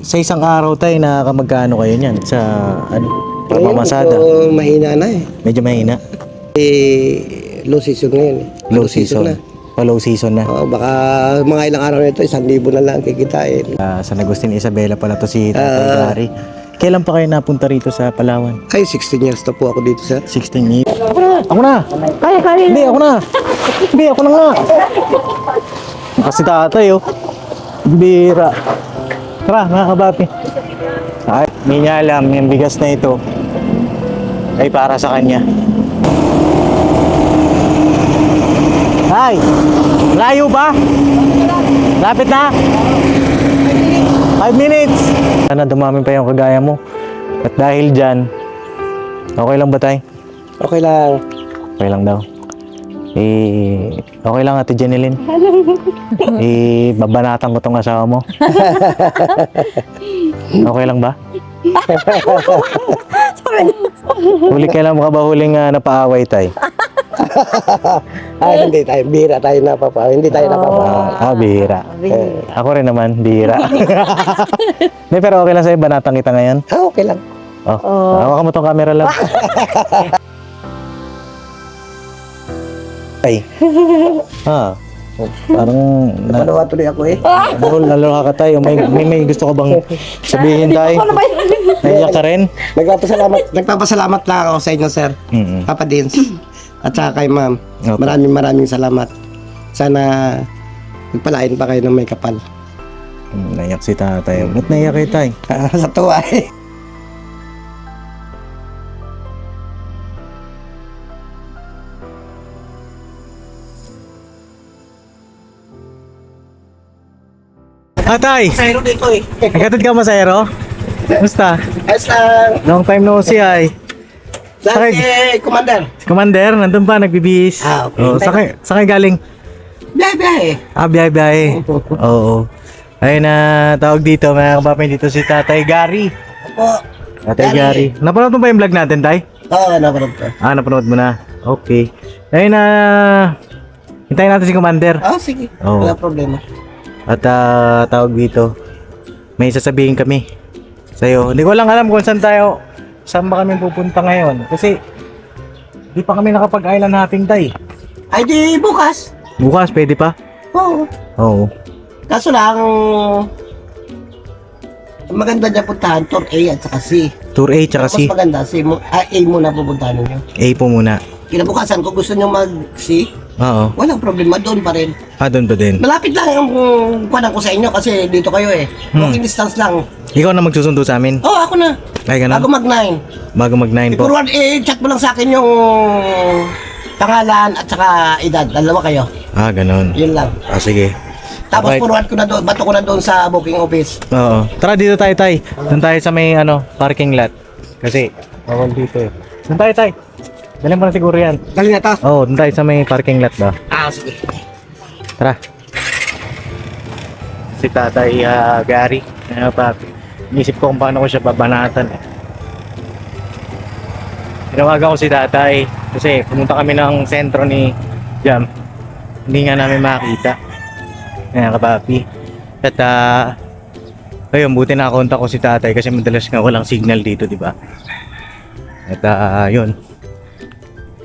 Sa isang araw tayo, nakakamagkano kayo niyan sa ano, Ngayon, pamamasada? medyo mahina na eh. Medyo mahina. Low season ngayon eh. Low season. na. Pa-low season na. Oo, baka mga ilang araw nito, 1,000 na lang kikitain. Sa Agustin Isabela pala to si Tatay Gary. Kailan pa kayo napunta rito sa Palawan? Ay, 16 years na po ako dito, sir. 16 years. Ako na! Kaya! Hindi, ako na! Hindi, ako na nga! Kasi tatay oh. Bira. Tara, mga kabapi. Ay, hindi niya alam, yung bigas na ito ay para sa kanya. Ay! Layo ba? Lapit na? 5 minutes! Sana dumami pa yung kagaya mo. At dahil dyan, okay lang ba tay? Okay lang. Okay lang daw. Okay lang Ate Jeneline. Babanatan ko tong asawa mo. Okay lang ba? Huli kailan mo ka ba huling napaaway tay? Ay, hindi tayo. Bira tayo napapa. Hindi tayo napapa. Bihira. Ako rin naman, bihira. Hindi, pero okay lang sa'yo, banatang kita ngayon? Okay lang. Hawakan mo tong camera lang. Ay. Parang Napanawa tuloy ako eh. naloka ka tayo. May gusto ko bang sabihin tayo? Naiyak ka rin? Nagpapasalamat lang ako sa inyo, sir. Papa Dins. At saka kay ma'am. Okay. Maraming salamat. Sana magpalain pa kayo ng may kapal. Naiyak si tatay. Ba't naiyak kayo tay? Sa tuwa eh. Tay! Sayro dito eh. Nagkatid ka masayro? Musta? Ayos lang. Long time no see ay. Saan si Commander? Si Commander, nandun pa, nagbibihis. Okay. Oh, sakay galing? Biyahe-biyahe. Biyahe. Oo. Ayun na, tawag dito, mga kapapin dito si Tatay Gary. Opo. Tatay Gary. Napanood mo ba yung vlog natin, Tay? Oo, napanood ko. Napanood mo na. Okay. Ayun na, hintayin natin si Commander. Sige. Oo. Wala problema. At tawag dito, may sasabihin kami sa'yo. Hindi ko lang alam kung saan ba kami pupunta ngayon. Kasi, di pa kami nakapag-island hopping, Tay. Ay di bukas. Bukas, pwede pa? Oo. Oo. Kaso lang, maganda niya puntahan, Tour A at saka C. Tour A tsaka Mas C. maganda, A muna pupuntahan ninyo. A po muna. Kinabukasan, kung gusto niyo mag-C, Oo. walang problema, doon pa rin. Doon pa din. Malapit lang yung kuwanan ko sa inyo kasi dito kayo eh. Walking distance lang. Ikaw na magsusundo sa amin? Ako na. Ay, ganun? Bago mag-9. Bago mag-9 po. Forward, chat mo lang sa akin yung pangalan at saka edad. Dalawa kayo. Ganun. Yun lang. Sige. Tapos Okay. forward ko na doon, bato ko na doon sa booking office. Oo. Tara dito tayo, Tay. Doon tayo sa may parking lot. Kasi, bawal dito eh. Doon tayo, Tay. Dali mo na siguro yan. Dali na to. Oo, doon tayo sa may parking lot ba? Sige. Tara. Si Tatay Gary. Papi. Inisip ko kung paano ko siya babanatan eh. Tinawagan ko si Tatay kasi pumunta kami ng sentro ni Jam. Hindi nga namin makita. Kaya kapapi. At ayun, buti nakakontak ko si Tatay kasi madalas nga walang signal dito, di ba? At yun.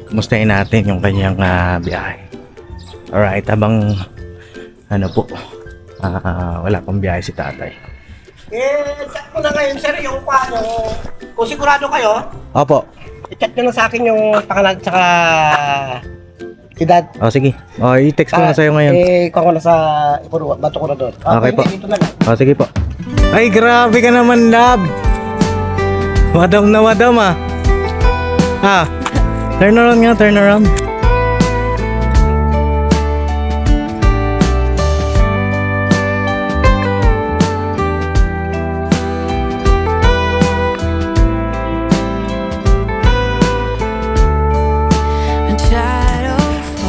Kumustahin natin yung kanyang biyahe. Alright, habang wala pang biyahe si Tatay. Chat mo na ngayon, sir, yung paano. Kung sigurado kayo, Opo. i-chat nyo na sa akin yung pangalan at saka edad. Sige. I-text ko na sa'yo ngayon. Kuha ko na sa bato ko na doon. Okay po. Dito na lang. Sige po. Ay, grabe ka naman, love. Madam na madam ah. Turn around nga, turn around.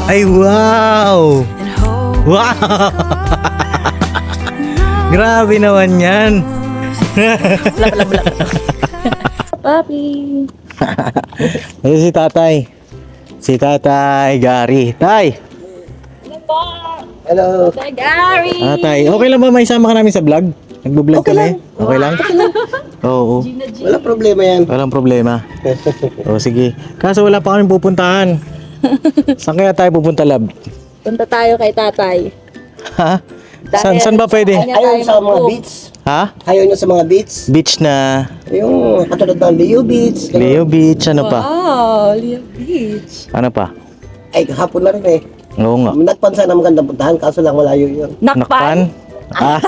Ay, wow! Wow! Grabe naman yan. Papi. Ayun si Tatay. Si Tatay Gary. Tay! Ano po? Hello. Sir Gary. Tay, okay lang ba may sama ka namin sa vlog? Nagbo-vlog Okay kami? Okay lang? Oo. Wala problema yan. Walang problema. O sige. Kaso wala pa kami pupuntahan. Saan kaya tayo pupunta, Lab? Punta tayo kay tatay. Ha? Dahil Saan ba pwede? kanya Ayaw tayo sa mga mag-book. beach. Ha? Ayaw nyo sa mga beach. Beach na Yung katulad ng Leo Beach. ganun. Leo Beach, ano pa? Wow, Leo Beach. Ano pa? Ay, hapon na rin eh. Oo nga. Nagpansa na magandang puntahan, kaso lang malayo yun. Nakpan? Ah,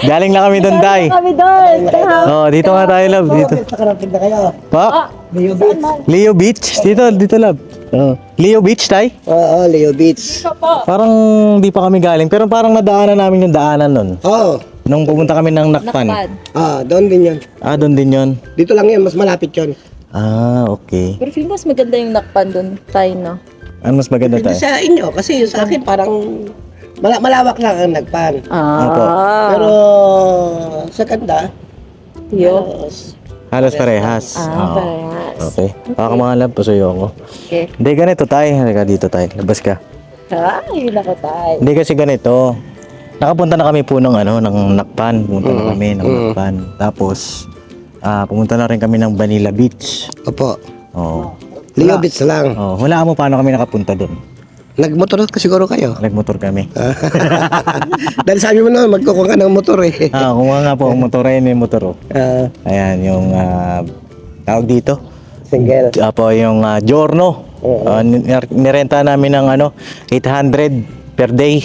galing lang kami doon, Day. Kami doon. Oh, dito nga tayo, Lab. Dito. Nakarating na kayo. Pa? Leo Beach. Leo Beach? Dito, Lab. Oh. Leo Beach, Tay? Oo, Leo Beach. Parang di pa kami galing, pero parang nadaanan namin yung daanan nun. Oo. Nung pupunta kami ng Nakpan. Doon din yun. Ah, doon din yon. Dito lang yun, mas malapit yun. Ah, okay. Pero feeling mas maganda yung nakpan doon tayo, no? Ano mas maganda Hindi tayo? sa inyo, kasi yung sa akin parang malawak lang ang nagpan. Opo. Pero sa ganda, Tiyo. Halos parehas. Oo. Parehas. Okay. Baka mga Lab, pasuyo ako. Okay. Hindi ganito tayo. Halika dito tayo. Labas ka. Ay, nako tayo. Hindi kasi ganito. Nakapunta na kami po ng Nakpan. Pumunta na kami ng Nakpan. Tapos, pumunta na rin kami ng Vanilla Beach. opo, Oo. Leo Beach lang. Oh, wala mo paano kami nakapunta doon. Nagmotor ka siguro kayo. Nagmotor kami. Dahil sabi mo na, magkukuha ka ng motor eh. Kung nga po, ang motor ayun yung motor. Oh. Ah, Ayan, yung tawag dito. single. Po, yung Giorno. Oo. Nirenta namin ng 800 per day.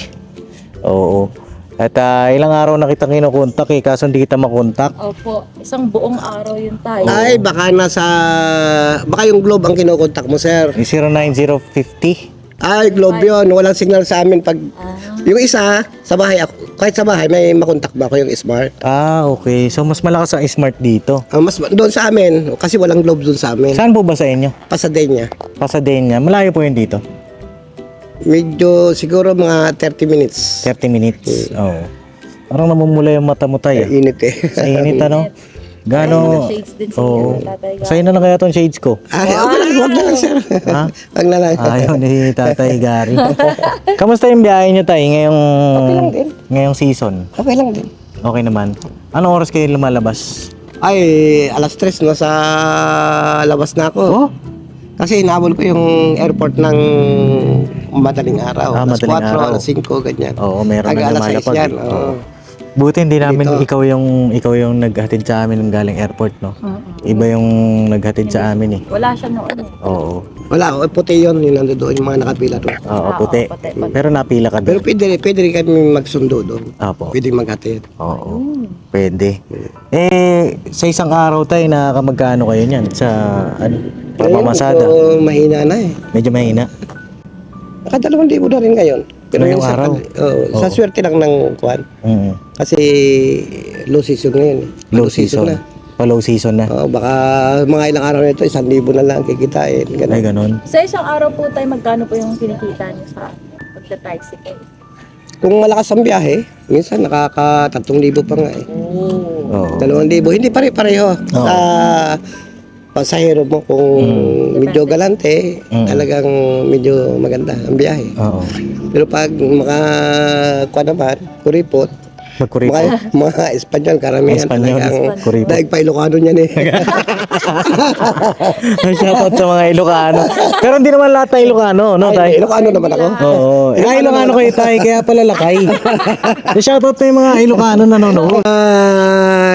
Oo. At ilang araw na kitang kinukontak eh, kaso hindi kita makontak. Opo, isang buong araw yun tayo. Ay, baka yung Globe ang kinukontak mo, sir. Yung 09050. Ay, Globe yun. Walang signal sa amin pag... Ah. Yung isa, sa bahay ako. Kahit sa bahay, may makontak ba ako yung Smart? Ah, okay. So, mas malakas ang smart dito. Mas doon sa amin, kasi walang Globe doon sa amin. Saan po ba sa inyo? Pasadena. Pasadena. Malayo po yun dito. Medyo siguro mga 30 minutes. 30 minutes. Oo. Parang namumula yung mata mo tayo. Init eh. Sa init ano? Gano? Shades din sa Oo. iyo, tatay. Sa'yo na lang kaya tong shades ko. Ay, okay lang. Huwag na lang, sir. Ha? Huwag na lang. Ayaw ni Tatay Gary. Kamusta yung biyahe niyo tayo ngayong season? Okay lang din. Okay naman. Anong oras kayo lumalabas? Ay, alas 3 na sa labas na ako. Oh? Kasi inaabol ko yung airport ng madaling araw. Alas Madaling 4, araw. alas 5, ganyan. Oo, meron Hanggang na alas 6 lumalapag. yan. Oo. Buti hindi namin Dito. ikaw yung naghatid sa amin ng galing airport, no? Iba yung naghatid sa amin eh. Wala siya noon. Oo. Wala, puti yun. Yung nando doon, yung mga nakapila doon. Oo, puti. puti. Pero napila ka Pero doon. pwede rin kami magsundo doon. Opo. Pwede maghatid. Oo. Pwede. Sa isang araw tayo, nakakamagkano kayo niyan? Sa, pamamasada? Medyo mahina na eh. Medyo mahina. Naka 2,000 na rin ngayon. Ngayong minsan araw? sa swerte lang ng kwan. Mm. Kasi low season ngayon. eh. Low season. na. Pa-low season na. Oo, baka mga ilang araw nito, 1,000 na lang kikitain. Ay, Ganun. ganun. Sa isang araw po tayo, magkano po yung kinikita niyo sa pagta-tricycle? Kung malakas ang biyahe, minsan nakaka 3,000 pa nga eh. Oo. 2,000. Hindi pare-pareho. Sa pasahero mo kung medyo galante, talagang medyo maganda ang biyahe. Oo. Pero pag kuha naman, kuripot, Magkuripot. mga Espanyol, karamihan Espanyol, talagang kuripot. daig pa Ilocano niyan eh. Shoutout sa mga Ilocano. Pero hindi naman lahat na Ilocano, no, Ay, tay? Ilocano naman ako. Oo. Ilocano kayo, tay. Kaya pala lakay. Shoutout na yung mga Ilocano nanonood.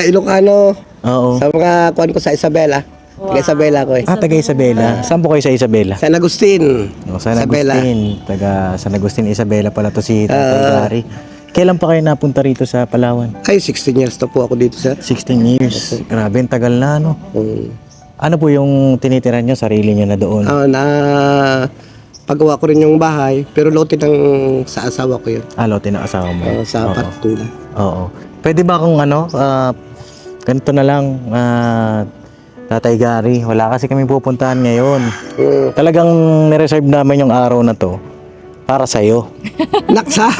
Ilocano, Oo. sa mga kuhan ko sa Isabela. Taga Isabela ko eh. Taga Isabela. Saan po kayo sa Isabela? San Agustin. San Isabela. Agustin. Taga San Agustin, Isabela pala to si Tatay Gary. Kailan pa kayo napunta rito sa Palawan? Ay, 16 years na po ako dito, sir. 16 years. Grabe, ang tagal na, no? Ano po yung tinitira nyo? Sarili nyo na doon? Na pagawa ko rin yung bahay, pero lote ng sa asawa ko yun. Lote ng asawa mo? Sa Oo. Patula. Oo. Pwede ba kung ganito na lang, Tatay Gary, wala kasi kami pupuntahan ngayon. Talagang nireserve namin yung araw na to para sa'yo. Naksa!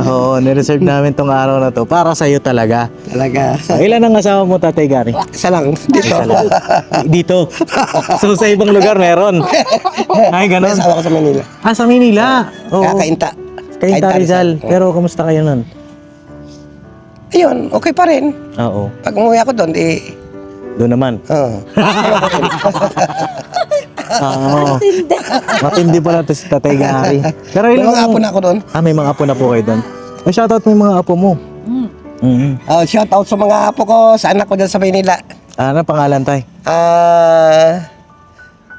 Oo, nireserve namin tong araw na to para sa'yo talaga. Talaga. Ilan ang asawa mo, Tatay Gary? Isa lang, dito. Dito. So sa ibang lugar meron. Ay, May ganun. asawa ko sa Manila. Sa Manila. Oo. Kakainta. Kainta Rizal. Pero kamusta kayo nun? ayun, okay pa rin. Oo. Pag umuwi ako doon, di, Doon naman. Oo. Matindi pala to si Tatay Gary. Pero May ilang mga apo na ako doon. May mga apo na po kayo doon. May shoutout mo yung mga apo mo. Shout out sa mga apo ko, sa anak ko dyan sa Maynila. Ano pangalan, Tay?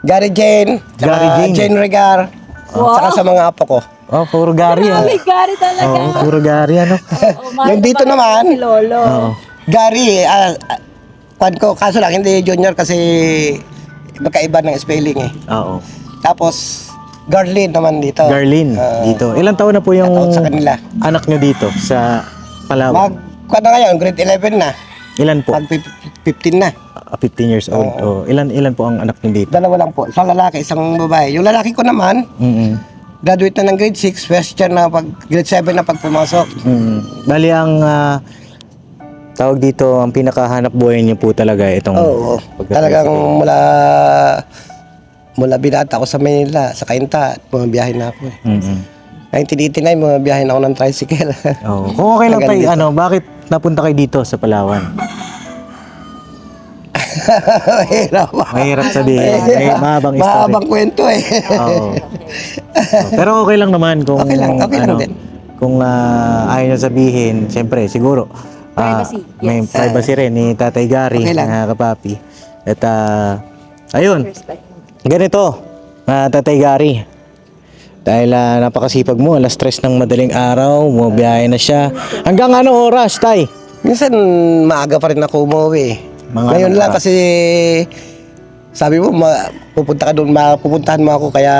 Gary Jane, Gary Jane. Jane Regar, saka sa mga apo ko. Oh, puro Gary. Grabe, Gary talaga. Oo, puro Gary, ano? Mahal Yung na dito pala naman, si Lolo. Oo. Gary, kwan ko, kaso lang, hindi junior kasi magkaiba ng spelling eh. Oo. Tapos, Garlin naman dito. Garlin, dito. Ilang taon na po yung Taon sa kanila. anak nyo dito sa Palawan? Kwan na ngayon, grade 11 na. Ilan po? Pag 15 na. 15 years old. Oh, ilan po ang anak nyo dito? Dalawa lang po. Isang lalaki, isang babae. Yung lalaki ko naman, graduate na ng grade 6, first year na pag grade 7 na pag pumasok. Bali ang tawag dito, ang pinakahanap buhay niyo po talaga itong Oo. Talagang mula binata ako sa Manila, sa Cainta, bumabiyahe na ako. 1989, bumabiyahe na ako ng tricycle. Oh, kung okay lang tayo, bakit napunta kayo dito sa Palawan? Mahirap. Mahirap sabihin. Mahabang story. Mahabang kwento eh. Oo. Pero okay lang naman kung Okay lang din. Kung ayaw niya sabihin, siyempre siguro Privacy, may yes. privacy rin ni Tatay Gary, Okay lang. mga kapapi. At ayun, Respect. ganito, Tatay Gary. Dahil napakasipag mo, alas 3 ng madaling araw, bumabiyahe na siya. Hanggang anong oras, Tay? Minsan maaga pa rin ako umuwi. Ngayon anong lang oras? kasi sabi mo pupunta ka doon, pupuntahan mo ako kaya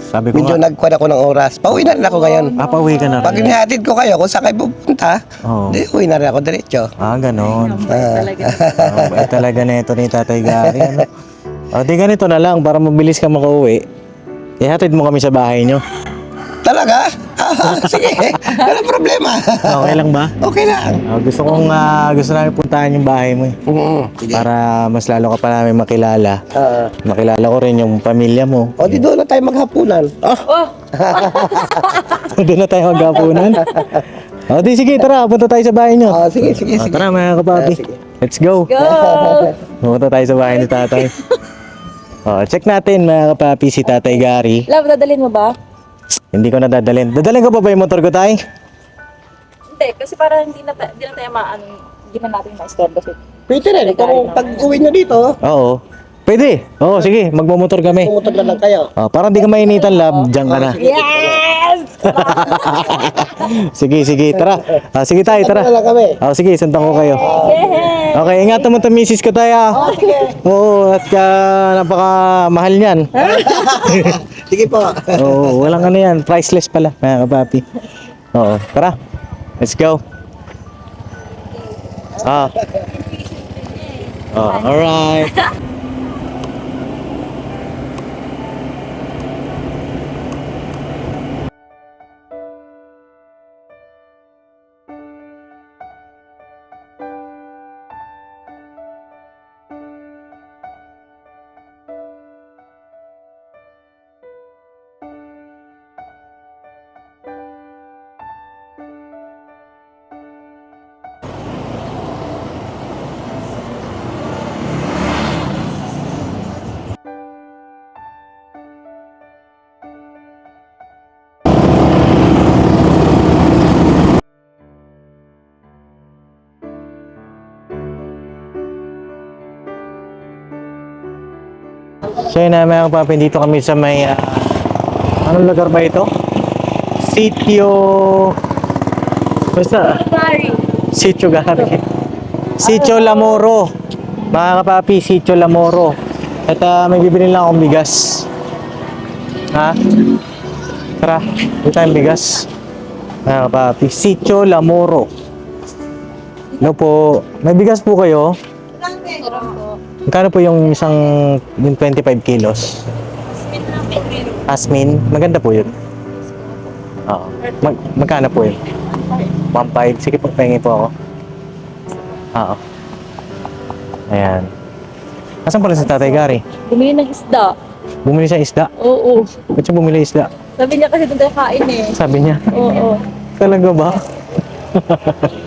Sabi ko medyo nga, nagkuhan ako ng oras. Pauwi na rin ako ngayon. pauwi ka na Pag rin. inihatid ko kayo kung saan kayo pupunta, Oo. di uwi na rin ako diretso. Ganon. Talaga. Bait talaga nito ni Tatay Gary. Ano? Di ganito na lang, para mabilis ka makauwi. Ihatid mo kami sa bahay nyo. Talaga? Sige, walang problema. Okay lang ba? Okay lang. Gusto namin puntahan yung bahay mo. Sige. Para mas lalo ka pa namin makilala. Makilala ko rin yung pamilya mo. O di doon na tayo maghapunan. Oh, Doon na tayo magkapunan. Di sige, tara, punta tayo sa bahay nyo. Sige. Tara mga kapapi. Sige. Let's go. go! Pumunta tayo sa bahay ni Tatay. Check natin mga kapapi si Tatay Gary. Love, dadalhin mo ba? Hindi ko na dadalhin. Dadalhin ko pa ba yung motor ko, Tay? Hindi, kasi para hindi na tayo hindi man natin ma-istorbo. Pwede rin. Kung pag uwi nyo dito, Oo. Pwede. Oo, sige. Magmamotor kami. pumunta na lang kayo. Para hindi ka mainitan, lab. Diyan ka na. Yes! Sige. Tara. Sige, Tay. Tara. Punta na lang kami. Sige, sundan ko kayo. Yeah! Okay, ingatan mo ito, misis ko, Tay. Oo, at napakamahal niyan. Sige po. Oo, walang ano yan. Priceless pala, mga kapapi. Oo, tara. Let's go. Alright. So yun na mga kapapin, dito kami sa may anong lugar ba ito? Sitio basta Sorry. Sitio Gari. Sitio Lamoro. Mga kapapi, Sitio Lamoro. At may bibili lang akong bigas. Tara, bili tayong bigas. Mga kapapi, Sitio Lamoro. Ano po, may bigas po kayo? Magkano po yung yung 25 kilos? Asmin, maganda po yun. Oo. Magkano po yun? 1.5. Sige po, pengi po ako. Oo. Ayan. Asan pala si Tatay Gary? Bumili ng isda. Bumili siya isda? Oo. Ba't siya bumili isda? Sabi niya kasi doon tayo kain eh. Sabi niya. Oo. Talaga ba?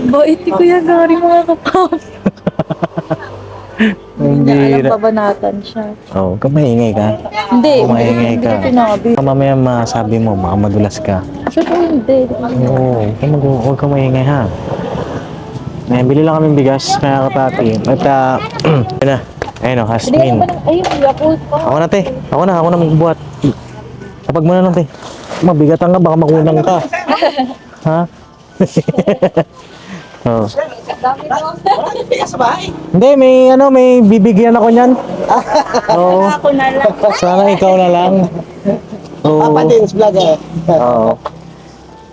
Bait ni Kuya Gary mga kapap. Hindi niya alam Bira. pabanatan siya. Oh, huwag ka maingay ka. Hindi, Maingay hindi ka. ko sinabi. Mamaya masabi mo, baka madulas ka. Siya po hindi. Oo, huwag ka maingay ha. Ngayon, bili lang kaming bigas, mga kapapi. At, yun na. Ayun o, Hindi Hasmin. ba ng, ayun, Yakult pa. Ako na, te. Ako na magbuhat. Kapag mo na lang, te. Mabigatan ka, baka makunang ka. Ha? Oh. Bigas sa bahay. Hindi, may bibigyan ako niyan. Oo. Ako na lang. Sana ikaw na lang. Oo. Papa Dins Vlogger. Oo.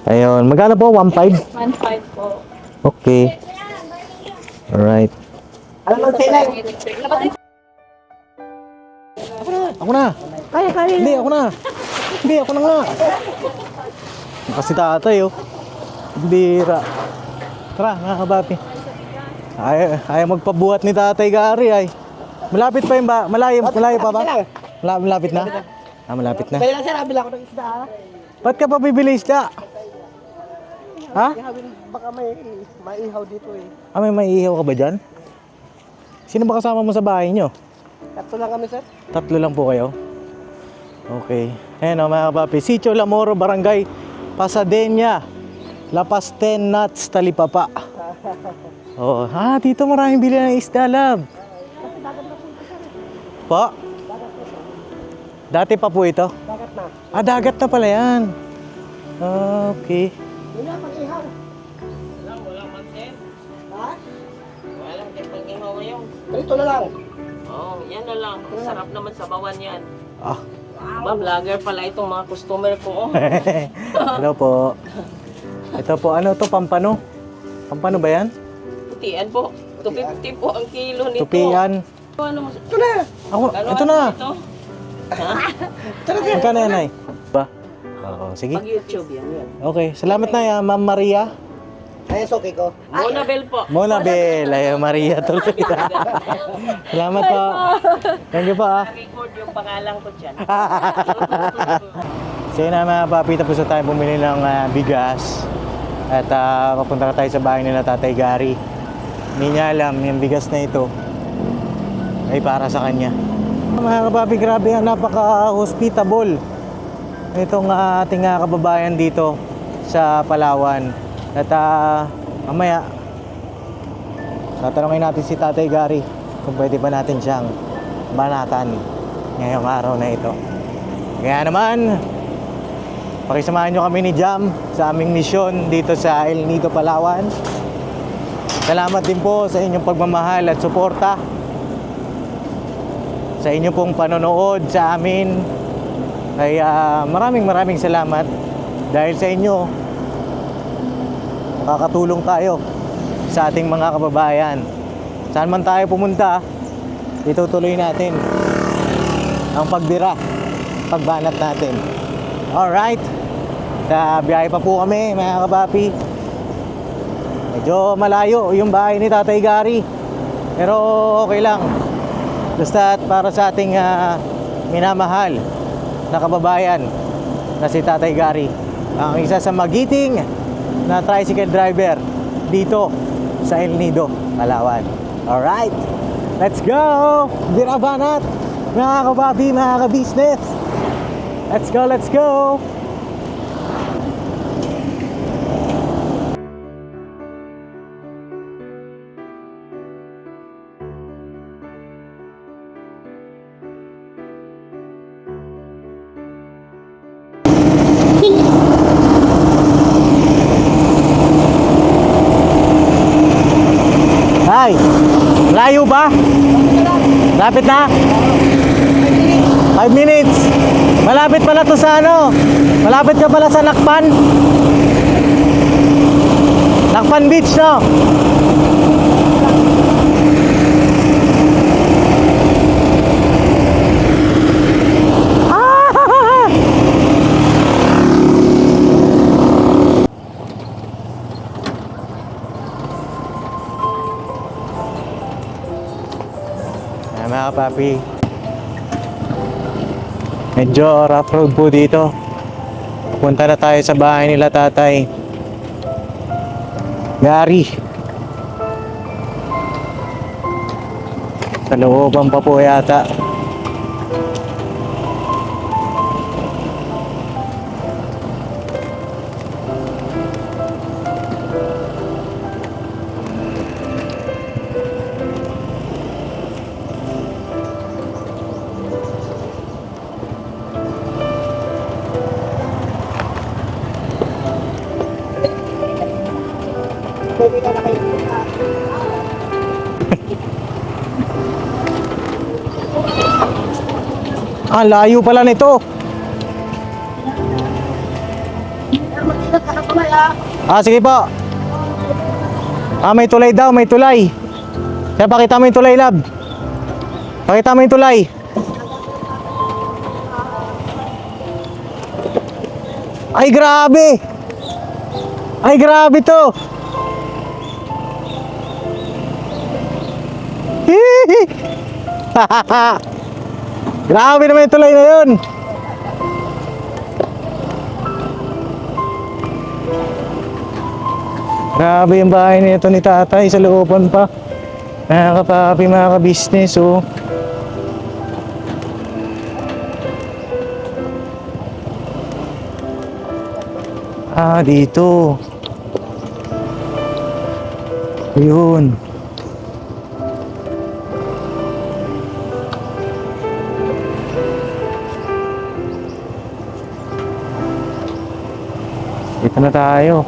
Ayun, magkano po? 1.5? 1.5 po. Okay. Alright. Alam mo sila. Ako na. Kaya. Hindi, ako na. Hindi, ako na nga. Kasi tatay, oh. Bira. Tara, mga kabapi. Ayaw magpabuhat ni Tatay Gary, ay. Malapit pa yun ba? Malayo pa ba? Malapit na? Malapit na. Kaya lang sir, nabila ko ng isda. Ba't ka pa bibili isda? Ha? Baka may maihaw dito eh. May maiihaw ka ba dyan? Sino ba kasama mo sa bahay nyo? Tatlo lang kami sir. Tatlo lang po kayo? Okay. Ayan o mga kapapi. Sitio Lamoro, Barangay Pasadena, Lapasten, Nuts, Talipapa. Oo. Dito maraming bili ng isda, love. Po? Dati pa po ito? Dagat na. Dagat na pala yan. Okay. Yun na, pag-ihaw. Ha? Walang pag-ihaw ngayon. Ganito na lang. Oo, yan na lang. Sarap naman sa bawan yan. Ah. Vlogger pala itong mga customer ko. Oh. Hello po. Ito po, ano to? Pampano? Pampano ba yan? Putian po. 250 po ang kilo nito. Tupian. Ano mo? Ito na. Ito na. Ito? Magkano yan, ay? Ba? Oo, sige. Pag YouTube yan. Okay, salamat na Ma'am Maria. Ay, okay ko. Monabel po. Monabel, ay Maria tuloy. Salamat po. Thank you po Record yung pangalan ko dyan. So yun na mga papi, tapos na tayo bumili ng bigas. At papunta na tayo sa bahay nila Tatay Gary. Hindi niya alam, yung bigas na ito ay para sa kanya. Mga kapapi, grabe nga, napaka-hospitable itong ating kababayan dito sa Palawan. At mamaya tatanungin natin si Tatay Gary kung pwede ba natin siyang banatan ngayong araw na ito. Kaya naman, pakisamahan nyo kami ni Jam sa aming misyon dito sa El Nido, Palawan. Salamat din po sa inyong pagmamahal at suporta, sa inyong pong panonood sa amin. Kaya maraming salamat dahil sa inyo makakatulong tayo sa ating mga kababayan. Saan man tayo pumunta, itutuloy natin ang pagbanat natin. Alright, biyahe pa po kami mga kapapi. Medyo malayo yung bahay ni Tatay Gary, pero okay lang. Basta para sa ating minamahal na kababayan na si Tatay Gary, ang isa sa magiting na tricycle driver dito sa El Nido, Palawan. Alright, let's go! Birabanat, mga kababi, mga ka-business. Let's go, let's go! Ay, layo ba? Lapit na? 5 minutes. Malapit pala to sa ano? Malapit ka pala sa Nakpan? Nakpan Beach, no? Mga kapapi, medyo rough road po dito. Punta na tayo sa bahay nila Tatay. Gary. Sa looban pa po yata. Ah, layo pala nito. Ah, sige po. Ah, may tulay daw, may tulay. Kaya pakita mo yung tulay, lab. Pakita mo yung tulay. Ay, grabe. Ay, grabe to. Grabe naman yung tulay na yun. Grabe yung bahay nito ni tatay sa looban pa. Mga kapapi, mga ka-business, oh. Ah, dito. Yun. Dito na tayo.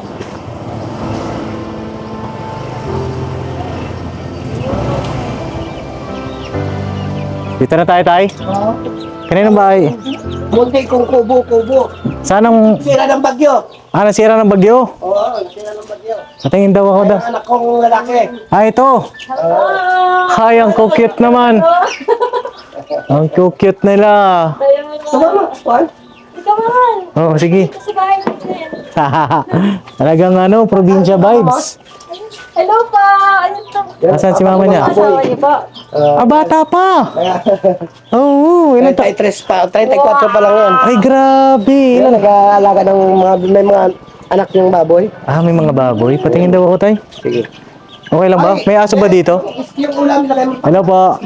Dito na tayo, tay. Kaninong bahay? Munti kong kubo-kubo. Sanang... Sira ng bagyo. Ah, nasira ng bagyo? Oo, nasira ng bagyo. Natingin daw ako daw. Ang anak kong lalaki. Ah, ito. Ay, ang cute naman. Ang cute nila. Tama mo, Juan? Oo, sige. Kasi bahay natin. Talagang ano, probinsya vibes. Hello pa! Ayun to. Asan si mama niya? Asawa niyo pa. Ah, bata pa. Oo, ilan 33 pa, 34 pa lang yan. Ay, grabe. Yan, nag-aalaga ng mga, may mga anak yung baboy. Ah, may mga baboy. Patingin daw ako, tay. Sige. Okay lang ba? May aso ba dito? Yung ulam na kayo. Hello po.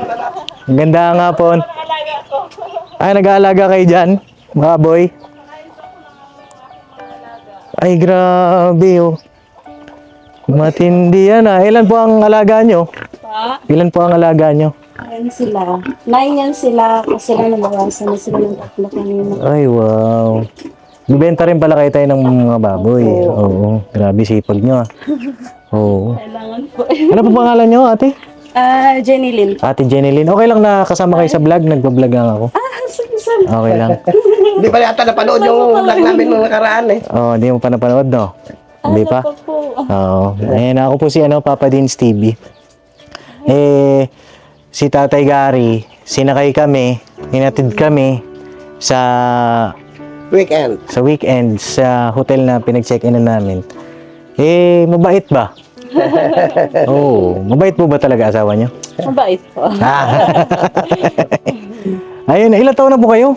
Ang ganda nga po. Ay, nag-aalaga kayo dyan? Baboy. Ay, grabe, oh. Matindi yan, ah. Ilan po ang alaga nyo? Pa? Ilan po ang alaga nyo? Ayan sila. 9 yan sila kasi sila nabawasan na sila ng tatlo kanina. Ay, wow. Bibenta rin pala kayo tayo ng mga baboy. Oo. Grabe sipag nyo, ah. Oo. Kailangan po. Ano po pangalan nyo, ate? Jenny Lynn. Ate Jenny Lynn. Okay lang na kasama kayo sa vlog? Nagbablog lang ako. Sige, sige. Okay lang. Hindi pa yata napanood yung vlog namin nung nakaraan eh. Oo, hindi mo pa napanood, no? Hindi pa? Oo. Ayan, ako po si Papa Deans TV. Si Tatay Gary, sinakay kami, hinatid kami sa Weekend. weekend sa hotel na pinag-check-in na namin. Mabait ba? Oo. Mabait po ba talaga asawa niyo? Mabait po. Ayun, ilang taon na po kayo?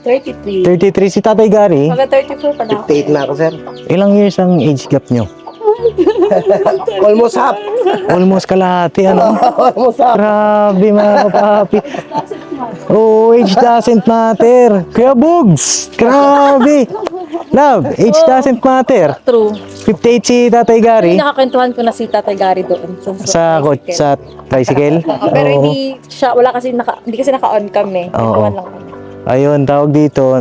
33. 33 si Tatay Gary. Mga 34 pa na ako. 58 na ako, sir. Ilang years ang age gap nyo? Almost half. Almost kalahati, ano? Almost half. Grabe mga kapapi. Oh, age doesn't matter. Kuya Bugs, grabe. Love, age doesn't matter. True. 58 si Tatay Gary. Nakakwentuhan ko na si Tatay Gary doon. Sa tricycle. Pero Oo. hindi siya, wala kasi hindi kasi naka-on kami. Oo. Kwentuhan lang kami. Ayun, tawag dito.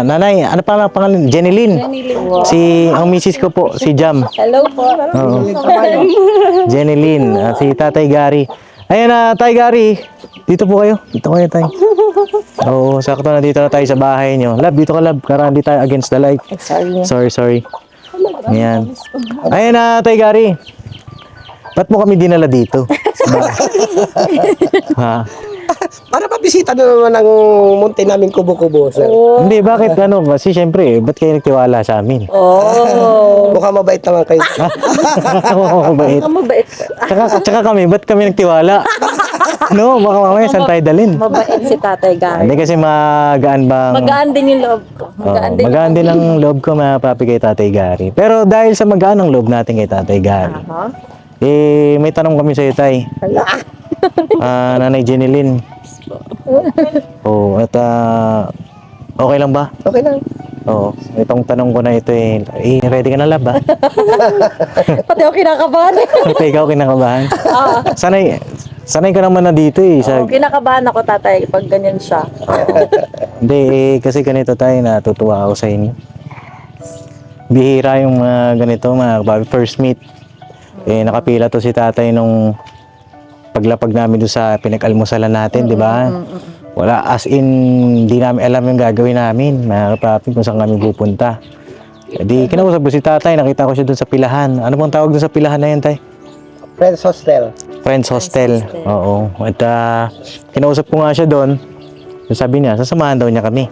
Nanay, ano pa ang pangalan? Jenny Lynn. Jenny Lynn po. Ang misis ko po, si Jam. Hello po. Oo. Jenny Lynn, si Tatay Gary. Ayun na, Tay Gary. Dito po kayo. Dito kayo, Tay. Oo, sakto na dito na tayo sa bahay nyo. Lab, dito ka, Lab. Para hindi tayo against the light. Sorry. Sorry. Ayan. Ayun na, Tay Gary. Ba't mo kami dinala dito? Ha? Para mabisita na naman ang munti namin kubo-kubo, sir. Hindi, bakit ano? Kasi syempre, ba't kayo nagtiwala sa amin? Mukhang mabait naman kayo. Oo, mabait. Mabait. Tsaka kami, ba't kami nagtiwala? No, baka mamaya saan tayo dalhin? Mabait si Tatay Gary. Hindi kasi magaan bang... Magaan din yung loob ko. Magaan din ang loob ko mga papi kay Tatay Gary. Pero dahil sa magaan ang loob natin kay Tatay Gary, Aha. may tanong kami sa iyo, Tay. Nanay Jeneline. Oh, at okay lang ba? Okay lang. Oo, itong tanong ko na ito ready ka na lab ba? Pati ako kinakabahan. Ito ikaw kinakabahan. Sanay ka naman na dito Oo, kinakabahan ako, Tatay, pag ganyan siya. Hindi, kasi ganito tayo, natutuwa ako sa inyo. Bihira yung ganito, mga kababi, first meet. Nakapila to si tatay nung paglapag namin doon sa pinag-almusalan natin, di ba? Wala, as in, di namin alam yung gagawin namin, mga kapapi, kung saan kami pupunta. Di, kinausap ko si tatay, nakita ko siya doon sa pilahan. Ano bang tawag doon sa pilahan na yan, tay? Friends Hostel. Friends Hostel. Oo. At kinausap ko nga siya doon. Sabi niya, sasamahan daw niya kami.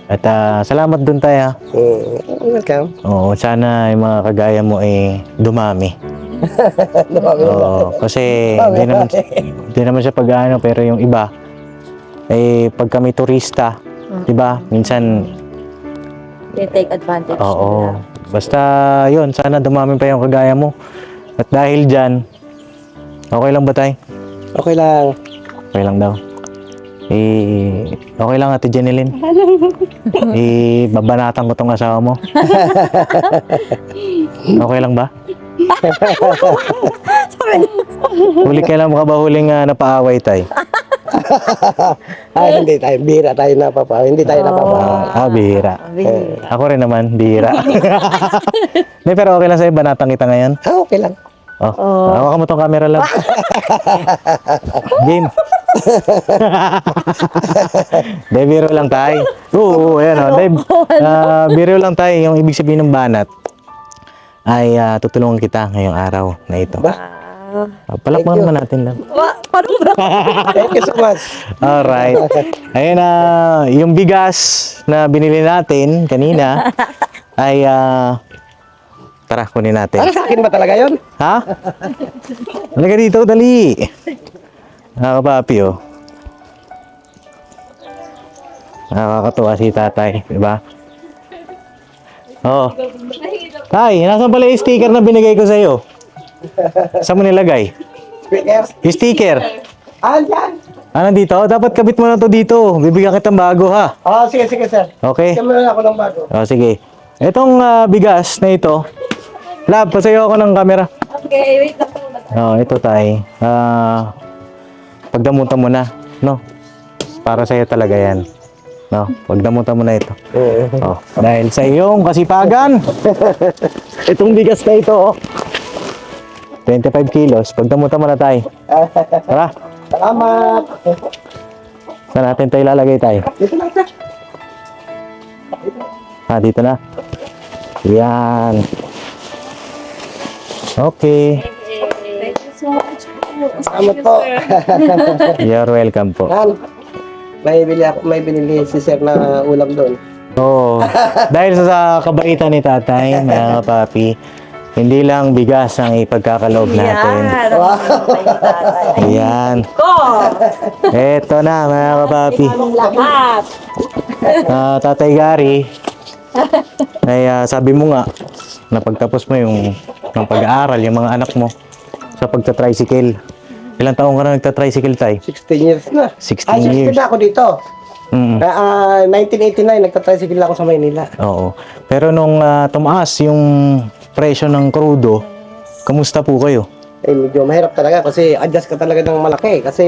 At salamat doon tayo. Welcome. Oo, sana yung mga kagaya mo dumami. Oo, kasi hindi naman siya pag-ano, pero yung iba, pag kami turista, di ba? Minsan, They take advantage. oo. Basta yun, sana dumami pa yung kagaya mo. At dahil dyan, okay lang ba tay? Okay lang. Okay lang daw. Okay lang Ate Jeneline. Babanatan ko tong asawa mo. Okay lang ba? Huli kailan mo ka ba huling napaaway tay? Hindi tayo. Bira tayo napapa. Hindi tayo napapa. Bihira. Ako rin naman, bihira. Hindi, pero okay lang sa'yo, banatang kita ngayon. Okay lang. Hawakan mo tong camera lang. Game. Dahil biro lang tayo. Oo, ayan o. Biro lang tayo. Yung ibig sabihin ng banat ay tutulungan kita ngayong araw na ito. Palakpakan naman natin lang. Thank you so much. Alright. Ayun yung bigas na binili natin kanina ay tara, kunin natin. Para sa akin ba talaga yun? Ha? Halika dito, dali. Nakakapapi, oh. Nakakatuwa si tatay, di ba? Oo. Tay, nasan pala yung sticker na binigay ko sa'yo? Saan mo nilagay? Speaker. Yung sticker. Andyan. Nandito? Dapat kabit mo na to dito. Bibigyan kitang bago, ha? Sige, sir. Okay? Kamera ako ng bago. Sige. Itong bigas na ito, Lab, pasayo ako ng camera. Okay, wait lang po. Ito tay. Pagdamutan mo na, no? Para sa'yo talaga yan. No? Pagdamutan mo na ito. Dahil sa iyong kasipagan, itong bigas na ito, 25 kilos. Pagdamutan mo na tay. Tara. Salamat. Saan natin tayo ilalagay tayo? Dito lang, sir. Dito na. Yan. Okay. Thank you so much. Salamat po. You're welcome po. Yan. May binili si sir na ulam doon. Oo. Dahil sa kabaitan ni tatay, mga papi, hindi lang bigas ang ipagkakaloob natin. Ayan. Eto na, mga kapapi. Lahat. Tatay Gary, ay sabi mo nga, na pagtapos mo yung pag-aaral, yung mga anak mo, sa pagta-tricycle. Ilang taong ka na nagta-tricycle, tay? 16 years na. 16 years. 16 na ako dito. 1989, Mm. nagta-tricycle ako sa Maynila. Oo. Pero nung tumaas yung presyo ng krudo, kamusta po kayo? Medyo mahirap talaga kasi adjust ka talaga ng malaki kasi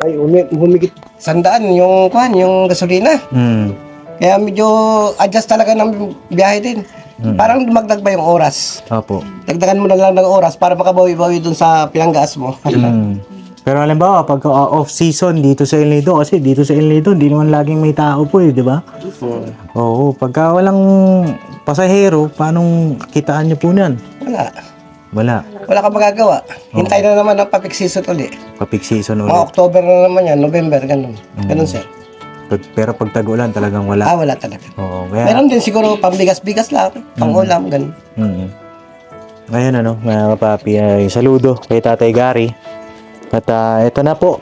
may humigit 100 yung gasolina. Hmm. Kaya medyo adjust talaga ng biyahe din. Parang dumagdag ba yung oras? Opo. Dagdagan mo na lang ng oras para makabawi-bawi dun sa pinanggas mo. Pero halimbawa, pag off-season dito sa El Nido, kasi dito sa El Nido, hindi naman laging may tao po di ba? Oo, pagka walang pasahero, paano kitaan niyo po niyan? Wala. Wala ka magagawa. Hintay na naman ang pa-peak season ulit. Pa-peak season Mga ulit. October na naman yan, November, ganun. Ganun, sir. Pero pag tag-ulan, talagang wala. Wala talaga. Oo, kaya... Meron din siguro pambigas-bigas lang, pang-ulam, ganun. Ngayon mga kapapi, ay saludo kay Tatay Gary. At ito na po.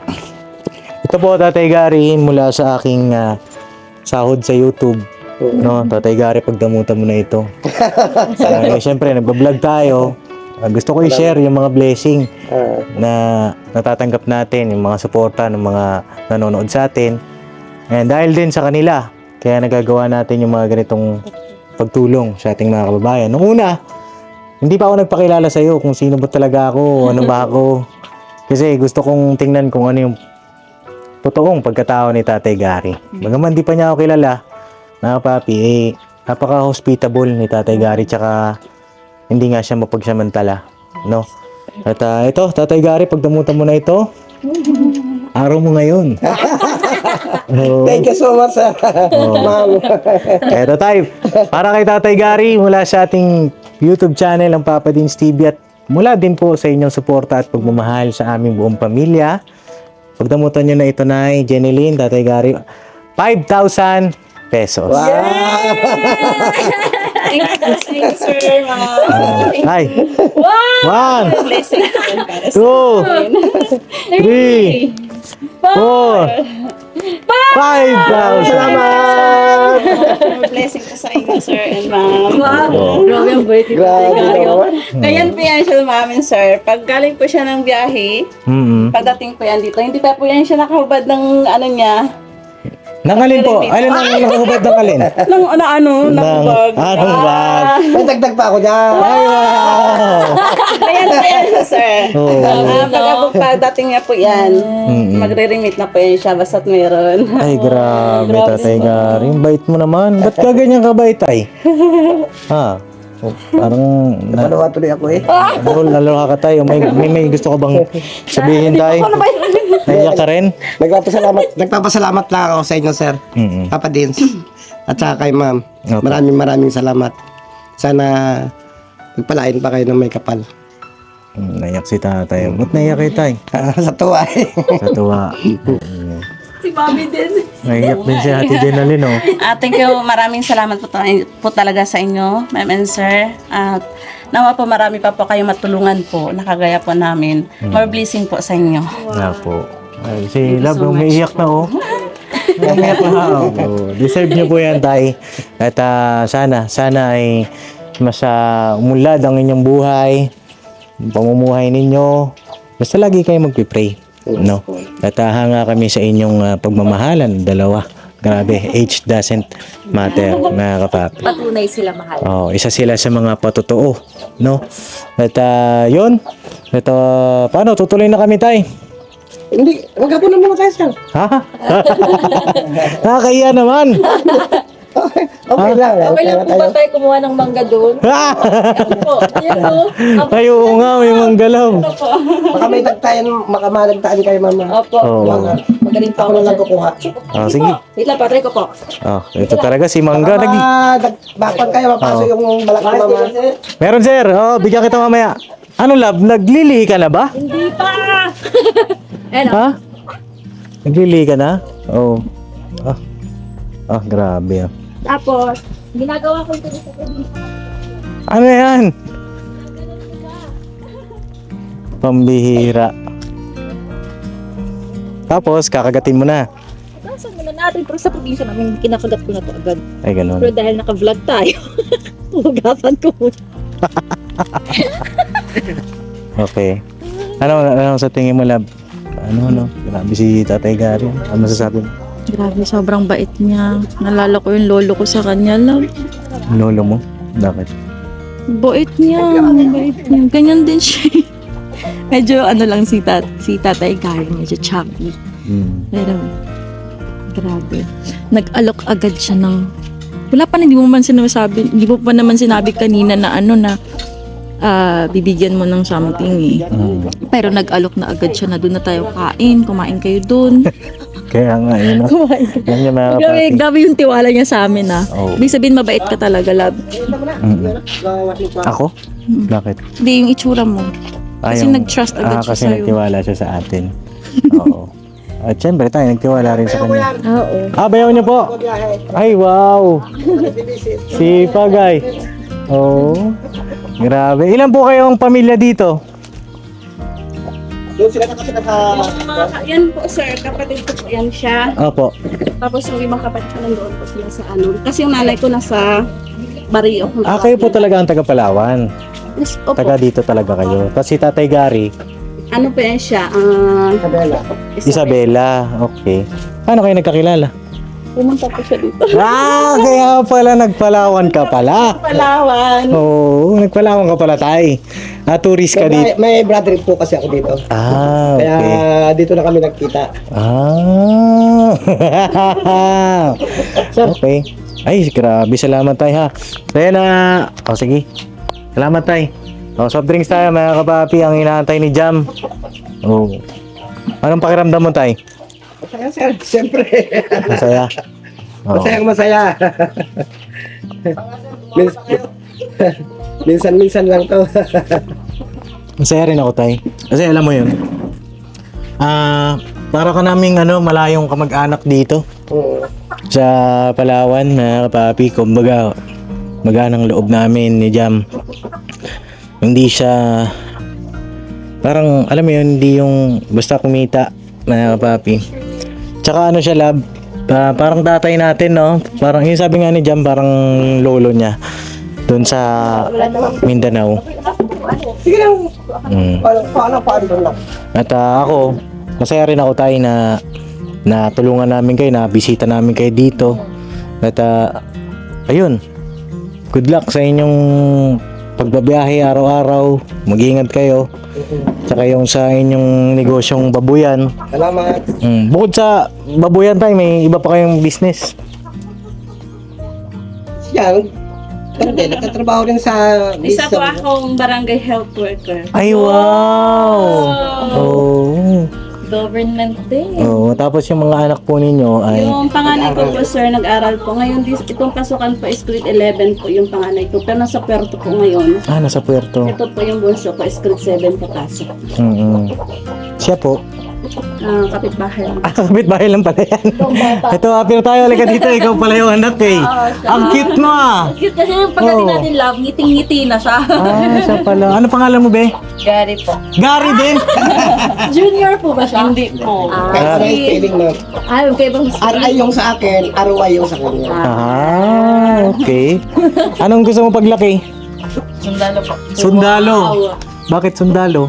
Ito po, Tatay Gary, mula sa aking sahod sa YouTube. No, Tatay Gary, pagdamutan mo na ito. Siyempre, nagbablog tayo. Gusto ko i-share yung mga blessing na natatanggap natin, yung mga suporta ng mga nanonood sa atin. And dahil din sa kanila, kaya nagagawa natin yung mga ganitong pagtulong sa ating mga kababayan. Nung una, hindi pa ako nagpakilala sa iyo kung sino ba talaga ako, ano ba ako. Kasi gusto kong tingnan kung ano yung totoong pagkatao ni Tatay Gary. Bagaman di pa niya ako kilala, mga papi, napaka-hospitable ni Tatay Gary, tsaka hindi nga siya mapagsamantala, no? At ito, Tatay Gary, pagdamutan mo na ito, araw mo ngayon. Thank you so much, ma'am. Eto tayo, para kay Tatay Gary, mula sa ating YouTube channel, ang Papa Dins TV, at mula din po sa inyong suporta at pagmamahal sa aming buong pamilya. Pagdamutan nyo na ito na, Jeneline, Tatay Gary, 5,000 pesos. Wow! Thank you, sir, ma'am. Ay! Wow! 1, Blessing po yan para 2, 3, 4, 5,000. Salamat! Blessing po sa inyo, sir and ma'am. Wow! Grabe ang bait ni Tatay Grabe Gary. naman. Ganyan po yan siya namin, sir. Pag galing po siya ng biyahe, pagdating po yan dito, hindi pa po yan siya nakahubad ng ano niya. Nangalin po. Alin ang nakahubad ng alin? Ng nahubag. Anong bag? May dagdag pa ako dyan. Ay, wow! Ayan po yan siya, sir. Oh. Pagdating niya po yan, magre-remit na po yan siya, basta't meron. Ay, grabe, Tatay Gary. Ang bait mo naman. Ba't ka ganyan kabait, ay? Ha? Oh, parang Panawa tuloy ako eh. nalala ka tayo. May gusto ka bang sabihin, tay? Naiyak ka rin? Nagpapasalamat lang ako sa inyo, sir. Papa Dins. At saka kay ma'am. Okay. Maraming salamat. Sana magpalain pa kayo ng may kapal. Naiyak si tatay. Ba't naiyak kay tay? Sa tuwa eh. Sa tuwa. Si Mami din. Naiyak din si Ate Jenaline, oh. Thank you, maraming salamat po talaga sa inyo, ma'am and sir. At nawa po marami pa po kayong matulungan po, nakagaya po namin. More blessing po sa inyo. Nga po. Ay, si Love, umiiyak na, oh. Umiiyak na, oh. Deserve niyo po yan, tay. At sana ay mas umunlad ang inyong buhay, pamumuhay ninyo. Basta lagi kayo magpipray. No? At hanga kami sa inyong pagmamahalan, dalawa. Grabe, age doesn't matter, mga kapapi. Patunay sila mahal. Oh, isa sila sa mga patotoo, no? At yun. At paano tutuloy na kami, tay? Hindi, maghapon na muna tayo, sir. Ha? Nakakahiya naman. Okay lang. Okay lang po ba tayo kumuha ng mangga doon? Ako po. Ayan po. Ay, oo nga, may manggalaw. Baka may makamalagtaan kayo, mama. Opo. Oo. Magaling po Ako na lang kukuha. Sige. Wait lang, patry ko po. Ito talaga si Mangga. Bakpan kayo, mapasok yung balak ng mama. Meron, sir. Bigyan kita mamaya. Ano, Love? Naglilihi ka na ba? Hindi pa! Ayan o. Ha? Naglilihi ka na? Oo. Grabe. Tapos, ginagawa ko ito sa Ano yan? Pambihira. Tapos, kakagatin mo na. Nasaan muna natin, pero sa probinsya namin, kinakagat ko na to agad. Ay, ganun. Pero dahil naka-vlog tayo, hugasan ko muna. Okay. Ano sa tingin mo, Love? Ano? Grabe si Tatay Gary. Ano masasabi mo? Grabe, sobrang bait niya. Nalala ko yung lolo ko sa kanya, love. Lolo mo? Bakit? Bait niya, bait niya. Ganyan din siya. Medyo lang si Tatay Gary, medyo chubby. Pero, grabe. Nag-alok agad siya ng... Wala pa, hindi mo pa naman sinabi kanina na bibigyan mo ng something eh. Pero nag-alok na agad siya na doon na tayo kumain kayo doon. Kaya nga, yun. Yan yung mga Grabe yung tiwala niya sa amin Oh. Ibig sabihin, mabait ka talaga, love. Ako? Bakit? Hindi, yung itsura mo. Kasi nag-trust agad siya kasi sa'yo. nagtiwala siya sa atin. Oo. At syempre tayo, nagtiwala rin sa kanya. Oo. Bayaw niyo po. Ay, wow. Si Pagay. Oo. Grabe. Ilan po kayong pamilya dito? Doon sila nakasaka sa... Yan po sir, kapatid ko po yan siya. Opo. Tapos yung ibang kapatid ko nandoon po sila sa ano. Kasi yung nanay ko nasa Barrio. Kayo po talaga ang taga Palawan. Yes, opo. Taga dito talaga kayo. Tapos si Tatay Gary, Ano po yan siya? Isabela. Isabela. Okay. Paano kayo nagkakilala? Pumunta po siya dito. Kaya pala nagpalawan ka pala. Palawan. Oo, nagpalawan ka pala, Tay. Tourist ka dito. May brother po kasi ako dito. Kaya Okay. dito na kami nagkita. Okay. Ay, grabe. Salamat, Tay, ha. Kaya na... sige. Salamat, Tay. Soft drinks tayo, mga kapapi. Ang inaantay ni Jam. Anong pakiramdam mo, Tay? Masaya, sir. Siyempre. Masaya. Masayang masaya. Minsan-minsan lang to. Masaya rin ako, Tay. Kasi alam mo yun, para ka naming malayong kamag-anak dito sa Palawan, na kapapi. Kumbaga, maganang loob namin ni Jam. Hindi siya, parang, alam mo yun, hindi yung basta kumita, mga kapapi. Tsaka siya, love, parang tatay natin, no? Parang, yung sabi nga ni Jam, parang lolo niya. Doon sa Mindanao. Sige lang. Mm. Paano lang. At ako, masaya rin ako, Tay, na tulungan namin kayo, na bisita namin kayo dito. At ayun, good luck sa inyong pagbabiyahe araw-araw. Mag-ingat kayo. Tsaka yung sa inyong negosyong babuyan. Salamat. Bukod sa babuyan, Tay, may iba pa kayong business. Yan. Hindi, nagtatrabaho rin sa... Isa po akong barangay health worker. Ay, wow! Oh. Government din. Oh, tapos yung mga anak po ninyo ay... Yung panganay ko po sir, nag-aral po. Ngayon, itong pasukan po is grade 11 po yung panganay ko. Pero nasa Puerto po ngayon. nasa Puerto. Ito po yung bunso ko is grade 7 po pasok. Siya po. Kapitbahay lang. Kapit-bahay lang pala yan. Ito, apir tayo. Halika dito. Ikaw pala yung anak eh. Ang cute mo ah. Cute kasi yung pagdating natin love, ngiting-ngiti na siya. Siya pala. Ano pangalan mo, be? Gary po. Gary din. Junior po ba siya? Hindi po. Kahit sa spelling mo. Okay bang RI yung sa akin, RY yung sa kanya. Okay. Anong gusto mo paglaki? Sundalo po. Sundalo. Bakit sundalo?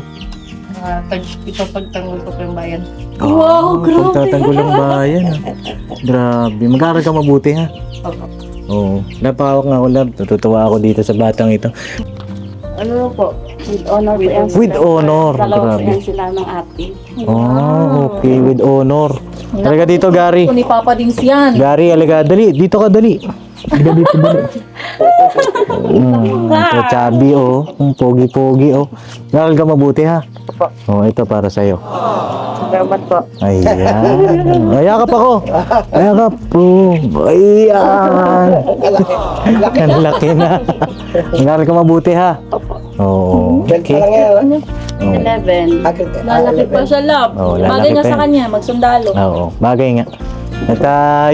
Ito pagtanggol ko po yung bayan. Wow, grabe. Pagtatanggol ng bayan. Grabe. Mag-aaral ka mabuti, ha? Oo. Napakawak nga ako, love. Natutuwa ako dito sa batang ito. Ano po? With honor po yan. With honor. Dalawa po Grabe. yan sila ng ate. Okay. With honor. Halika dito, Gary. Ni Papa Dings yan. Gary, halika. Dali. Dito ka, dali. Halika dito, dali. Chubby, oh. Pogi-pogi, oh. Nakaral ka mabuti, ha? Oh, ito para sa'yo. Salamat po. Ayan. Ayakap ako. Ayakap po. Ayan. Ang laki na. Nakaral ka mabuti, ha? Oo. Okay. Parang 11. Lalaki pa siya, love. Oo, lalaki Bagay nga pa sa yan. kanya, magsundalo. Oo, bagay nga. At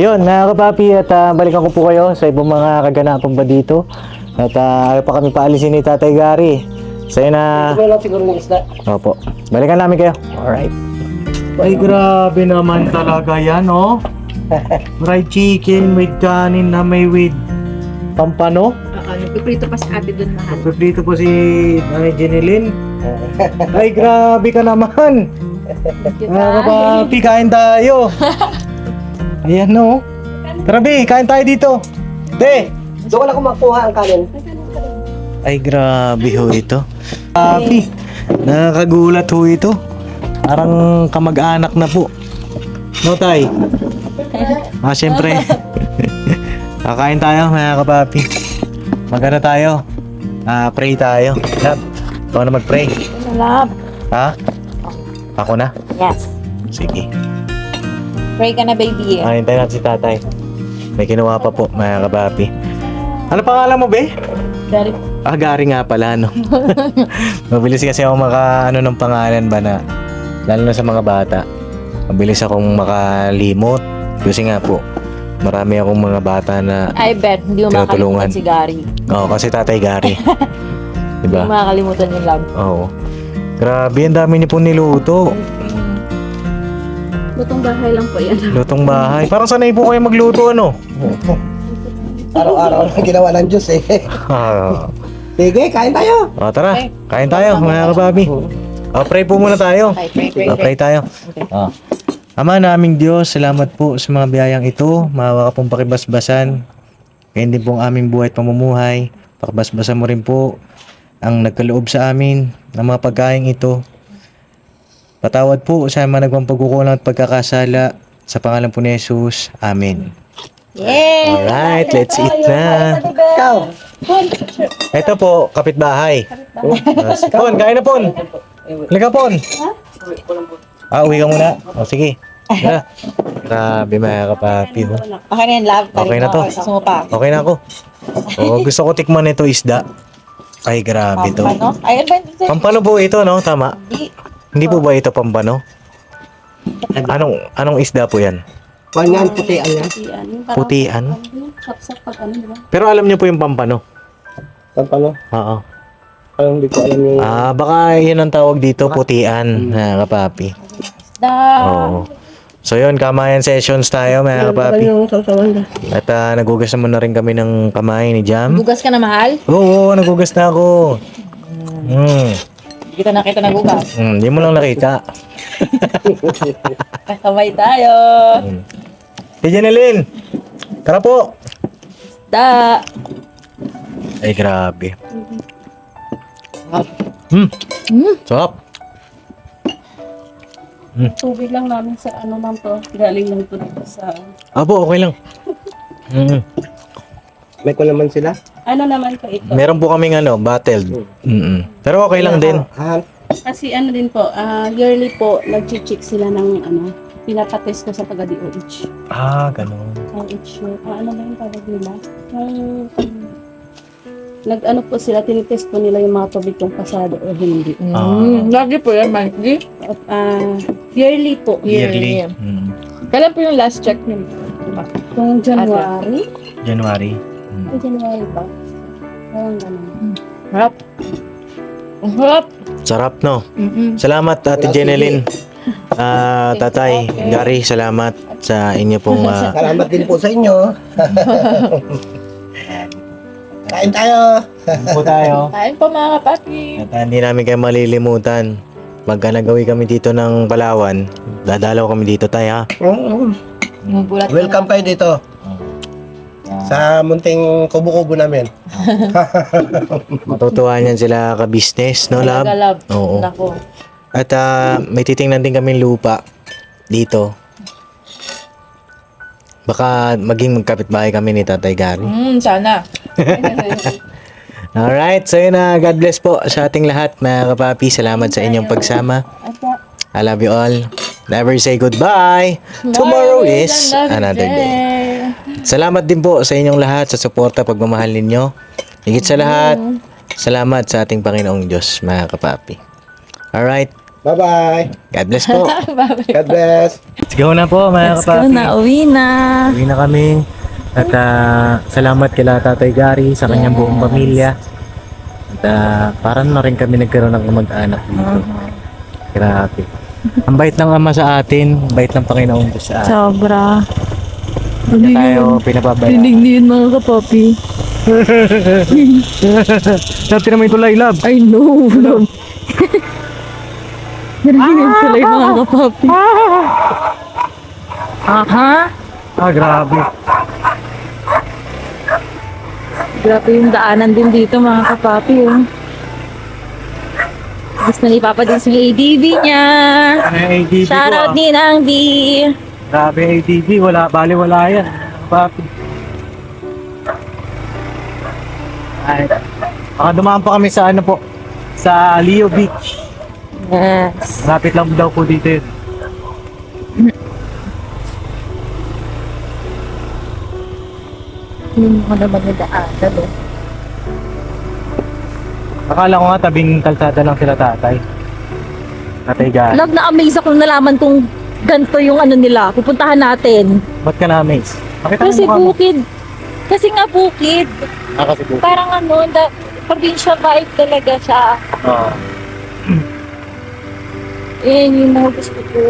yun, mga kapapi, at balikan ko po kayo sa ibang mga kaganapan pa dito. At ayaw pa kami paalisin ni Tatay Gary. Sa'yo na... Ito lang siguro ng isda. Opo. Balikan namin kayo. Alright. Ay, grabe naman talaga yan, oh. Fried chicken with kanin na may with pampano. Nagpiprito pa si ate dun mahal. Dito po si Jeneline. Ay, grabe ka naman. Mga kapapi, kain tayo. Ayan, no. Tara, Be, kain tayo dito. Te! Doon ko lang kumakuha ang kanin. Ay, grabe ho ito. Papi, nakakagulat ho ito. Parang kamag-anak na po. No, Tay? Siyempre. Kakain tayo, mga kapapi. Magana tayo. Pray tayo. Love, ikaw na mag-pray. Love. Ha? Ako na? Yes. Sige. Pray ka na, baby. Hintayin natin si tatay. May kinuha pa po, mga kapapi. Ano pangalan mo, be? Gary. Gary nga pala, no? Mabilis kasi ako ng pangalan ba na, lalo na sa mga bata. Mabilis akong makalimot. Kasi nga po, marami akong mga bata na, I bet, hindi mo Tinutulungan. makakalimutan si Gary. kasi Tatay Gary. Hindi Diba? mo makakalimutan yung love. Oo. Grabe, ang dami niyo po niluto. Lutong bahay lang po yan. Lutong bahay. Parang sanay po kayo magluto, ano? Araw-araw na ginawa ng Diyos eh. Ah. Sige, kain tayo. O, tara. Kain tayo, mga kapapi. O, pray po muna tayo. O, pray tayo. O. Ama naming Diyos, salamat po sa mga biyayang ito. Maawa ka pong pakibasbasan. Kaya din pong aming buhay at pamumuhay. Pakibasbasan mo rin po ang nagkaloob sa amin ng mga pagkain ito. Patawad po sa mga nagawang pagkukulang at pagkakasala. Sa pangalan po ni Jesus. Amen. Yeah! Alright, let's eat na. Ikaw. Ito po, kapitbahay. Pon, kain na Pon. Halika Pon. Uwi ka muna. O, sige. Tara. Grabe mga kapapi. Oh. Okay na yan, love. Okay na to. Gusto mo pa? Okay na ako. O, gusto ko tikman ito isda. Ay, grabe to. Ano? Ayun ba? Pampano po ito, no? Tama. Hindi po ba ito pampano? Anong isda po yan? Kanyan, putian yan. Putian? Sapsap pag ano, di ba? Pero alam niyo po yung pampano? Pampano? Oo. Parang hindi ko alam yung... Baka yun ang tawag dito, putian, mga kapapi. Oo. So yun, kamayan sessions tayo, mga kapapi. yung sausawan na. At nagugas naman na rin kami ng kamay ni Jam. Bugas ka na, mahal? Oo, nagugas na ako. Hindi kita nakita nagugas. Hindi mo lang nakita. Kamay tayo. Hey, Janelyn! Tara po! Da. Ay, grabe. Sarap. Tubig lang namin sa ano lang to. Galing lang to dito sa... Apo, okay lang. May ko naman sila. Ano naman po ito? Meron po kaming bottled. Pero okay lang din. Kasi ano din po, yearly po, nag-check sila ng ano, pinapatest ko sa taga-DOH. Ganun. Ang issue, ano ba yung tawag nila? Nag-ano po sila, tinitest po nila yung mga tubig kung pasado o hindi. Lagi po yan, monthly? At, yearly po. Yearly. Kailan po yung last check niyo? Kung January? January. Ay, January ba? Parang ganun. Harap. Ang harap. Sarap, no? Salamat, Ate Jenelyn. Tatay, Gary, salamat sa inyo pong... Salamat din po sa inyo. Kain tayo. po tayo. Kain po mga kapapi. At hindi namin kayo malilimutan. Pagka nagawi kami dito ng Palawan, dadalaw kami dito tayo, ha? Gulat ka Welcome kayo dito. Sa munting kubo-kubo namin. Matutuwa niyan sila ka-business, no, love? Galab. Oo. Nako. At may titingnan din kami lupa dito. Baka maging magkapitbahay kami ni Tatay Gary. Sana. Alright, so yun na. God bless po sa ating lahat, mga kapapi. Salamat sa inyong pagsama. I love you all. Never say goodbye. Tomorrow is another day. Salamat din po sa inyong lahat sa suporta, pagmamahal ninyo. Higit sa lahat, salamat sa ating Panginoong Diyos, mga kapapi. Alright. Bye-bye. God bless po. God bless. Let's go na po, mga Let's go kapapi. na. Uwi na. Uwi na kami. At salamat kila Tatay Gary sa kanyang buong pamilya. At parang na rin kami nagkaroon ng kamag-anak dito. Grabe. Ang bait ng Ama sa atin, ang bait ng Panginoong Diyos sa atin. Sobra. Hindi tayo pinapabayaan. Dinig mga kapapi. Dati naman ito love. I know. Narinig sila yung mga kapapi. Aha. Grabe. Grabe yung daanan din dito mga kapapi. Oh. Gusto ni Papa din yung ADV niya. May ADV Shoutout ni Nang D. Grabe ADV, wala yan. Papi. Ay, baka dumaan pa kami sa ano po, sa Leo Beach. Yes. Rapit lang daw po dito yun. Yung mga naman yung daanan. Oh. Akala ko nga tabing kalsada lang sila tatay. Tatay Gary. Love, na-amaze ako nung nalaman kung ganito yung ano nila. Pupuntahan natin. Ba't ka na-amaze? Pakita mo Kasi mukha mo. bukid. Kasi nga bukid. Kasi bukid. Parang ano, provincial vibe talaga siya. Oo. Yung mga gusto ko.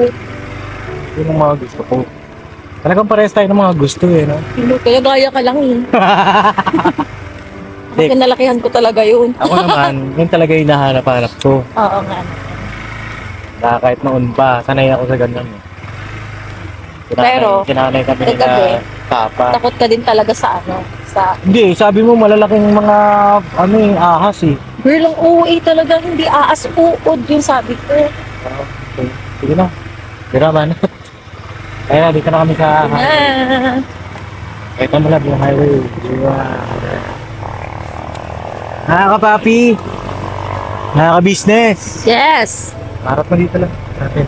Yun ang mga gusto ko. Talagang parehas tayo ng mga gusto eh, no? Hindi, kaya gaya ka lang eh. Hindi. Kinalakihan ko talaga yun. Ako naman, yun talaga yung nahanap-hanap ko. Oo nga. Na kahit noon pa, sanay ako sa ganun eh. Pero, Kinanay kami kagabi, nila papa. Takot ka din talaga sa ano, sa... Hindi, sabi mo malalaking mga ano eh, ahas eh. Girl, ang uuwi talaga, hindi aas uod yung sabi ko. Okay. Sige na. Tira man. Kaya dito na kami sa highway. Ito mo lang yung highway. Nakaka-papi. Nakaka-business. Yes! Harap mo dito lang natin.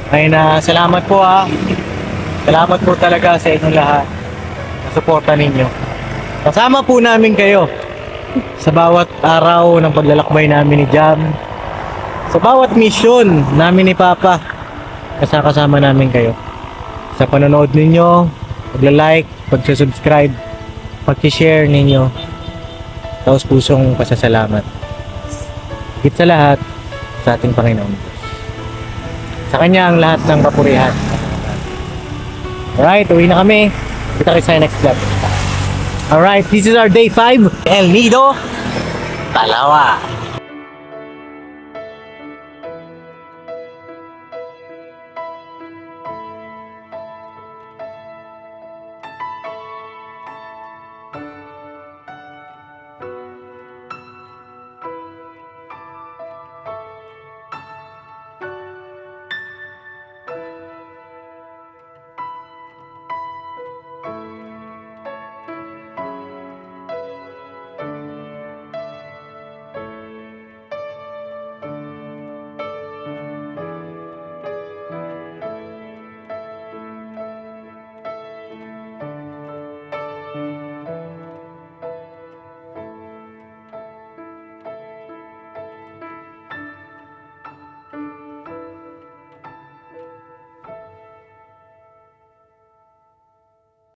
Ay na, salamat po ha. Salamat po talaga sa inyong lahat. Sa suporta ninyo. Kasama po namin kayo sa bawat araw ng paglalakbay namin ni Jam. Sa bawat mission namin ni Papa. Kasama namin kayo. Sa panonood ninyo, pagla-like, pag-subscribe, pag-share ninyo. Taos pusong pasasalamat. Higit sa lahat, sa ating Panginoon. Sa Kanya ang lahat ng papurihan. Alright, uwi na kami. Kita kayo sa next vlog. Alright, this is our day 5. El Nido, Palawa.